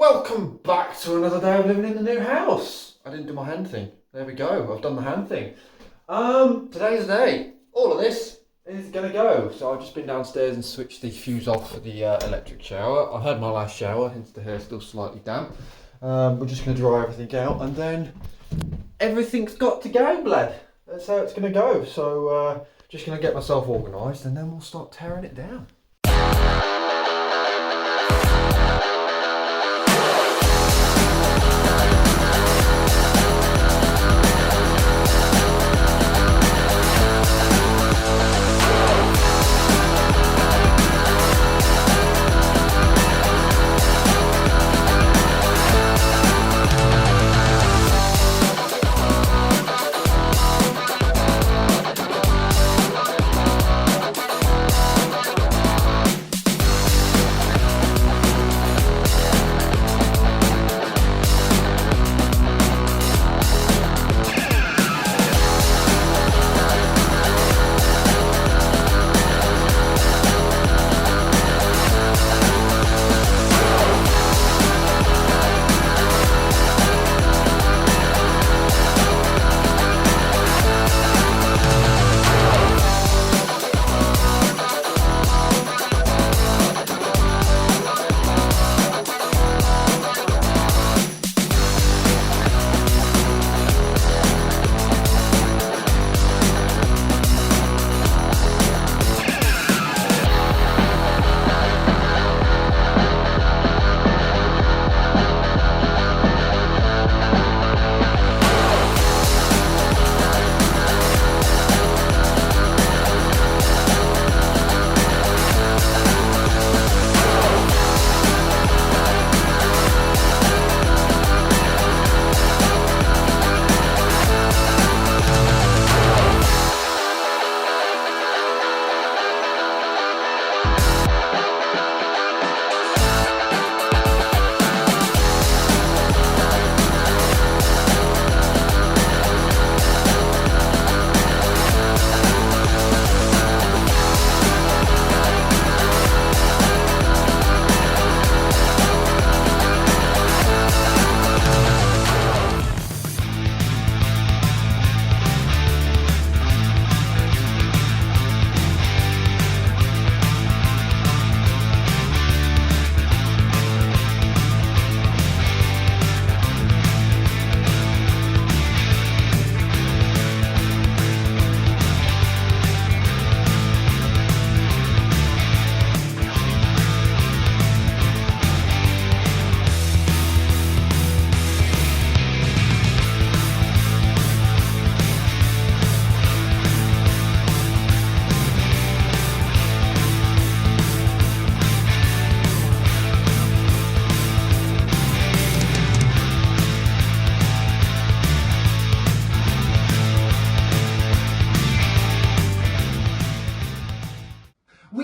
Welcome back to another day of living in the new house. I didn't do my hand thing. There we go, I've done the hand thing. Today's the day. All of this is gonna go. So I've just been downstairs and switched the fuse off for the electric shower. I had my last shower, hence the hair still slightly damp. We're just gonna dry everything out and then everything's got to go, blood. That's how it's gonna go. So just gonna get myself organised and then we'll start tearing it down.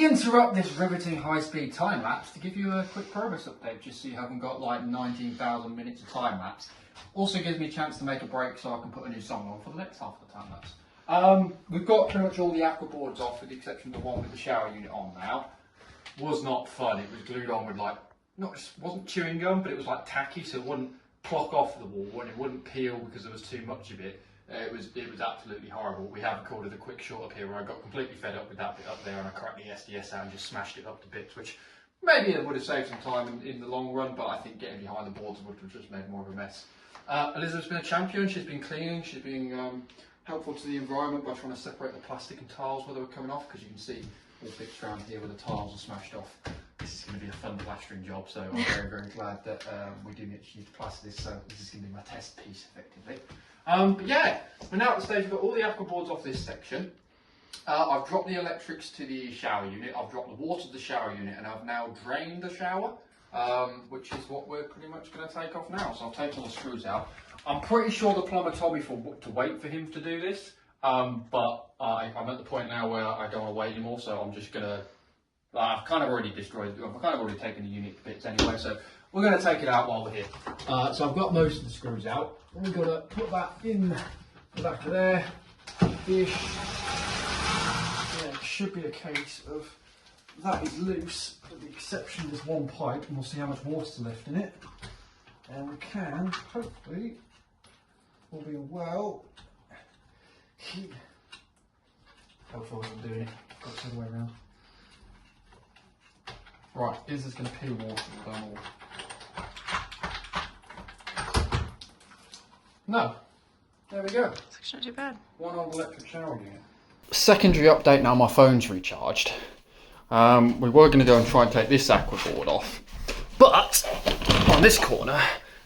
Interrupt this riveting high-speed time lapse to give you a quick progress update, just so you haven't got like 19,000 minutes of time lapse. Also gives me a chance to make a break so I can put a new song on for the next half of the time lapse. We've got pretty much all the aqua boards off, with the exception of the one with the shower unit on now. Was not fun. It was glued on with like, wasn't chewing gum, but it was like tacky, so it wouldn't plock off the wall and it wouldn't peel because there was too much of it. It was absolutely horrible. We have recorded a quick shot up here where I got completely fed up with that bit up there and I cracked the SDS out and just smashed it up to bits, which maybe it would have saved some time in the long run, but I think getting behind the boards would have just made more of a mess. Elizabeth's been a champion. She's been cleaning. She's been helpful to the environment by trying to separate the plastic and tiles where they were coming off, because you can see all the bits around here where the tiles are smashed off. This is going to be a fun plastering job, so I'm very, very glad that we do need to plaster this, so this is going to be my test piece effectively. But yeah, we're now at the stage we've got all the aqua boards off this section. I've dropped the electrics to the shower unit, I've dropped the water to the shower unit, and I've now drained the shower, which is what we're pretty much going to take off now. So I've taken all the screws out. I'm pretty sure the plumber told me to wait for him to do this, but I'm at the point now where I don't want to wait anymore, so I'm just going to I've kind of already destroyed it. I've kind of already taken the unit to bits anyway, so we're going to take it out while we're here. So I've got most of the screws out. We're going to put that in the back of there. Fish. Yeah, it should be a case of that is loose, with the exception of this one pipe, and we'll see how much water's left in it. And we can, hopefully, all being well. Hopefully I wasn't doing it. Got it the other way around. Right, is this going to peel water or done all? No. There we go. It's actually not too bad. One old electric shower unit. Secondary update now, my phone's recharged. We were going to go and try and take this aqua board off, but on this corner,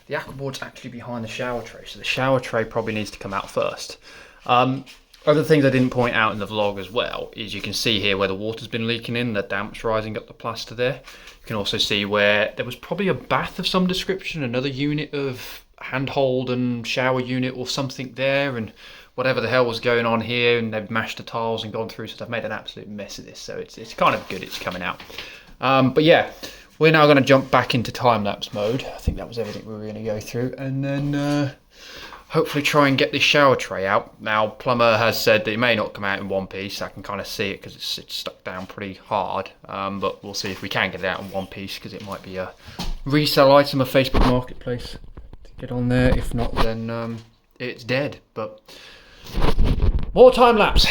the aqua board's actually behind the shower tray, so the shower tray probably needs to come out first. Other things I didn't point out in the vlog as well is you can see here where the water's been leaking in, the damp's rising up the plaster there. You can also see where there was probably a bath of some description, another unit of handhold and shower unit or something there, and whatever the hell was going on here, and they've mashed the tiles and gone through, so they've made an absolute mess of this, so it's kind of good it's coming out. But yeah, we're now going to jump back into time-lapse mode. I think that was everything we were going to go through, and then hopefully try and get this shower tray out. Now, Plumber has said that it may not come out in one piece. I can kind of see it because it's stuck down pretty hard, but we'll see if we can get it out in one piece, because it might be a resale item of Facebook Marketplace to get on there. If not, then it's dead. But more time lapse.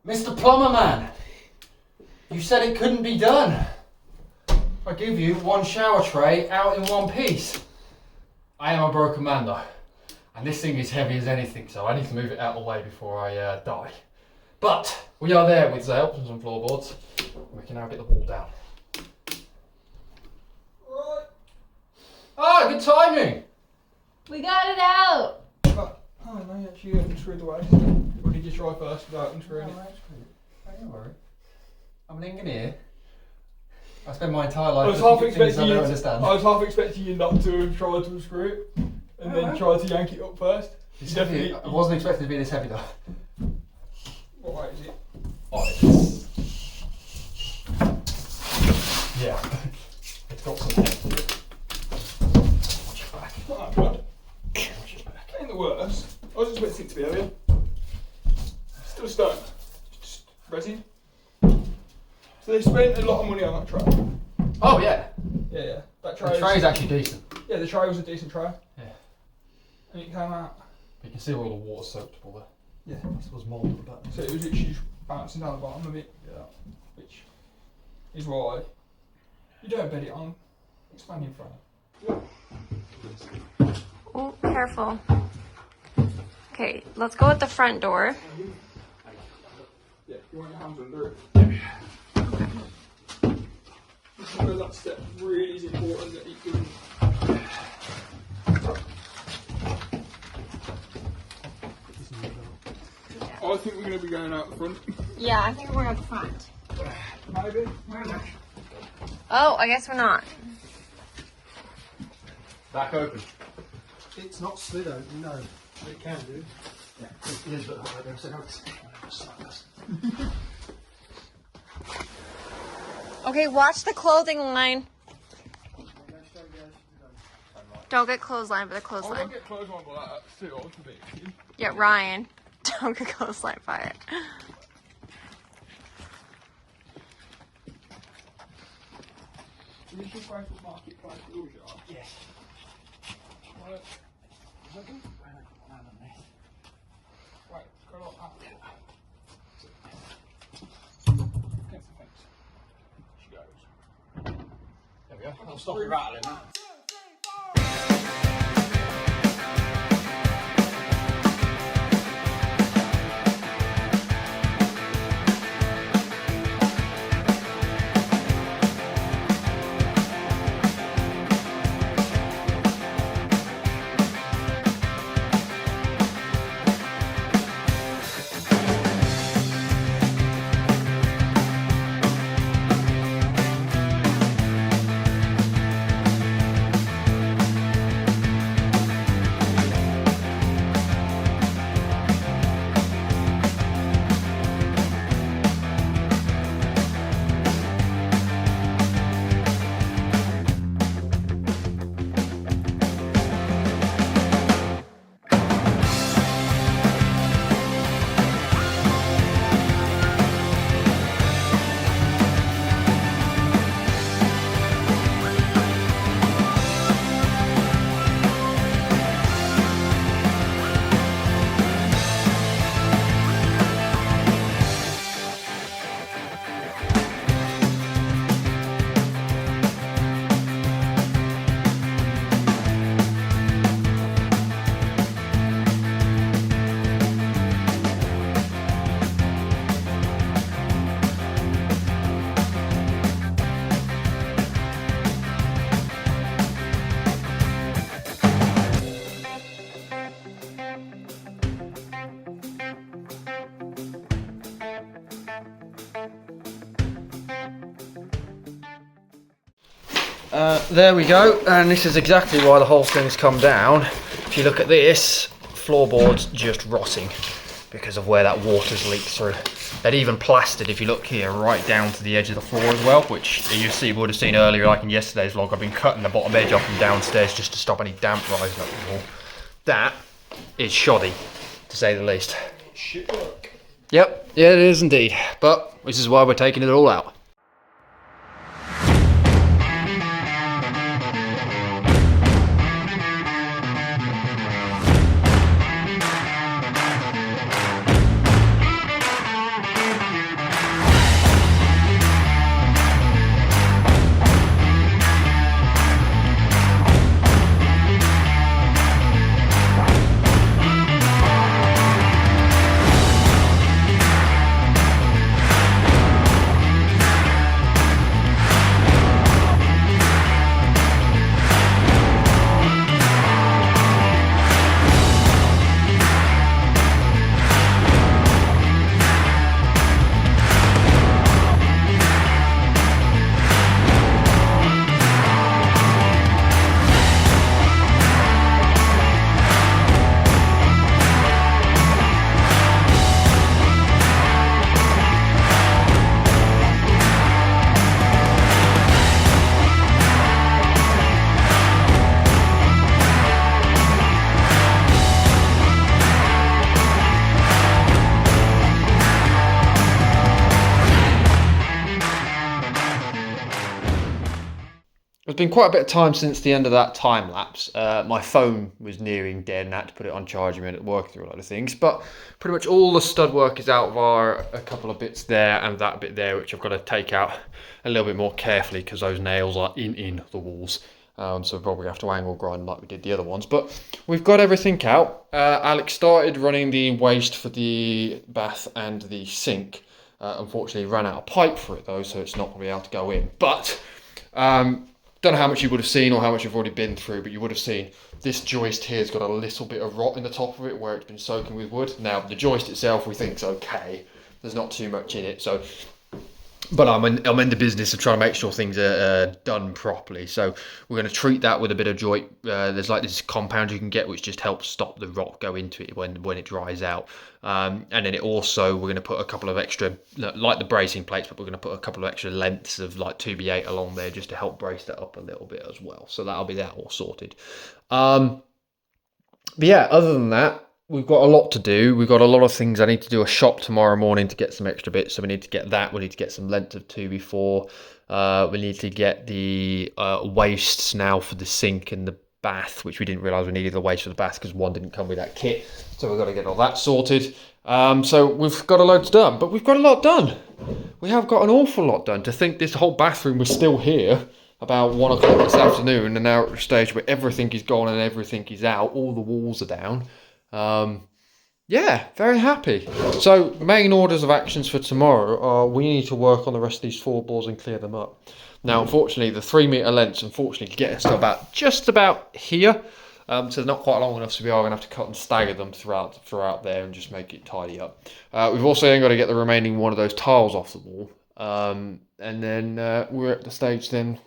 Mr. Plumber Man, you said it couldn't be done. I give you one shower tray out in one piece. I am a broken man though, and this thing is heavy as anything, so I need to move it out of the way before I die. But we are there with the help from some floorboards. We can now get the wall down. Right. Ah, good timing. We got it out. Oh no, you actually unscrewed the way. Or did you try first without unscrewing it? Don't worry. I'm an engineer. I spend my entire life I was half looking at things I expecting don't you. understand. I was half expecting you not to have tried to unscrew it and then try to yank it up first. It's heavy. I wasn't expecting it to be this heavy though. What weight is it? Oh, it's... Yeah. It's got some head to it. Watch your back. Not that bad. Watch your back. Ain't the worst. I was expecting it to be heavier. Still a stone. Just resin. So they spent a lot of money on that tray. Oh yeah. Yeah. That The tray. tray's actually decent. Yeah, the tray was a decent tray. Yeah. And it came out. You can see where all the water's soakable there. Yeah. This was mould at the bottom. So it was literally just bouncing down the bottom of it. Yeah. Which is why you don't bed it on. Expand in front. Oh, careful. Okay, let's go with the front door. Yeah, you want your hands under it. This is where that step really is important that you can. I think we're going to be going out the front. Yeah, I think we're going up front. Maybe. Oh, I guess we're not. Back open. It's not slid open, no. But it can do. Yeah. It is, but I don't say no. Just like this. Okay, watch the clothing line. Don't get clothesline, but the I clothesline. won't get clothes on by that. That's too old for me. Yeah, Ryan. Don't get clothesline by it. Is this your Facebook Marketplace rules, you are? Yes. Right. Wait, Wait, go like that. Against the fence. She goes. There we go. I'll stop you rattling that. There we go, and this is exactly why the whole thing's come down. If you look at this, floorboard's just rotting because of where that water's leaked through. They'd even plastered, if you look here, right down to the edge of the floor as well, which you would have seen earlier, like in yesterday's vlog. I've been cutting the bottom edge off from downstairs just to stop any damp rising up the wall. That is shoddy, to say the least. Shit work. Yep, yeah, it is indeed. But this is why we're taking it all out. It's been quite a bit of time since the end of that time lapse. My phone was nearing dead and I had to put it on charging and work through a lot of things. But pretty much all the stud work is out, bar a couple of bits there and that bit there, which I've got to take out a little bit more carefully because those nails are in the walls. So we'll probably have to angle grind like we did the other ones. But we've got everything out. Alex started running the waste for the bath and the sink. Unfortunately, ran out of pipe for it though, so it's not going to be able to go in. But don't know how much you would have seen or how much you've already been through, but you would have seen this joist here has got a little bit of rot in the top of it where it's been soaking with wood. Now, the joist itself we think is okay. There's not too much in it, so... But I'm in the business of trying to make sure things are done properly. So we're going to treat that with a bit of joint. There's like this compound you can get which just helps stop the rot go into it when it dries out. And then it also, we're going to put a couple of extra, like the bracing plates, but we're going to put a couple of extra lengths of like 2x8 along there just to help brace that up a little bit as well. So that'll be that all sorted. But yeah, other than that, we've got a lot to do. We've got a lot of things. I need to do a shop tomorrow morning to get some extra bits. So we need to get that. We need to get some length of 2x4. We need to get the wastes now for the sink and the bath, which we didn't realise we needed the waste for the bath because one didn't come with that kit. So we've got to get all that sorted. So we've got a load done. But we've got a lot done. We have got an awful lot done. To think this whole bathroom was still here about 1 o'clock this afternoon, and now at the stage where everything is gone and everything is out. All the walls are down. Yeah, very happy. So main orders of actions for tomorrow are we need to work on the rest of these floorboards and clear them up. Now, unfortunately, the 3 metre lengths, unfortunately, get us to just about here. So they're not quite long enough, so we are going to have to cut and stagger them throughout there and just make it tidy up. We've also then got to get the remaining one of those tiles off the wall. And then we're at the stage then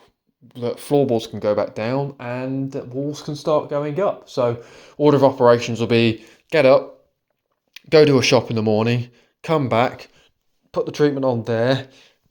that floorboards can go back down and walls can start going up. So order of operations will be get up, go do a shop in the morning, come back, put the treatment on there,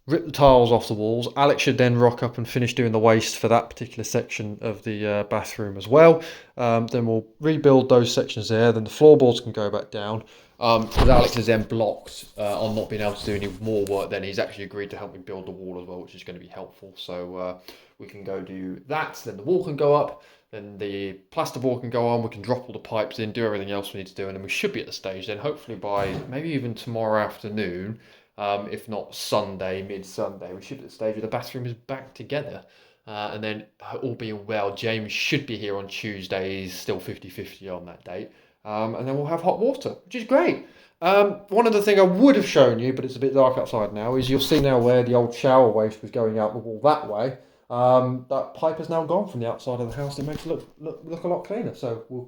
rip the tiles off the walls. Alex should then rock up and finish doing the waste for that particular section of the bathroom as well. Then we'll rebuild those sections there. Then the floorboards can go back down. Because Alex is then blocked on not being able to do any more work, then he's actually agreed to help me build the wall as well, which is going to be helpful. So we can go do that. Then the wall can go up. Then the plasterboard can go on. We can drop all the pipes in, do everything else we need to do, and then we should be at the stage then, hopefully by maybe even tomorrow afternoon, if not Sunday, mid-Sunday, we should be at the stage where the bathroom is back together. And then, all being well, James should be here on Tuesday. He's still 50-50 on that date. And then we'll have hot water, which is great. One other thing I would have shown you, but it's a bit dark outside now, is you'll see now where the old shower waste was going out the wall that way. That pipe has now gone from the outside of the house. It makes it look a lot cleaner. So we'll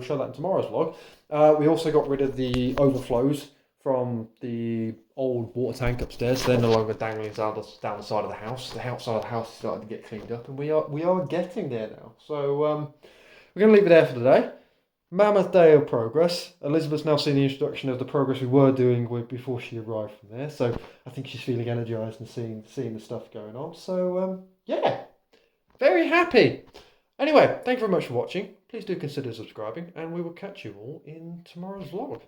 show that in tomorrow's vlog. We also got rid of the overflows from the old water tank upstairs. They're no longer dangling down the side of the house. The outside of the house is starting to get cleaned up, and we are getting there now. So we're going to leave it there for today. Mammoth day of progress. Elizabeth's now seen the introduction of the progress we were doing with before she arrived from there. So I think she's feeling energised and seeing the stuff going on. So yeah, very happy. Anyway, thank you very much for watching. Please do consider subscribing, and we will catch you all in tomorrow's vlog.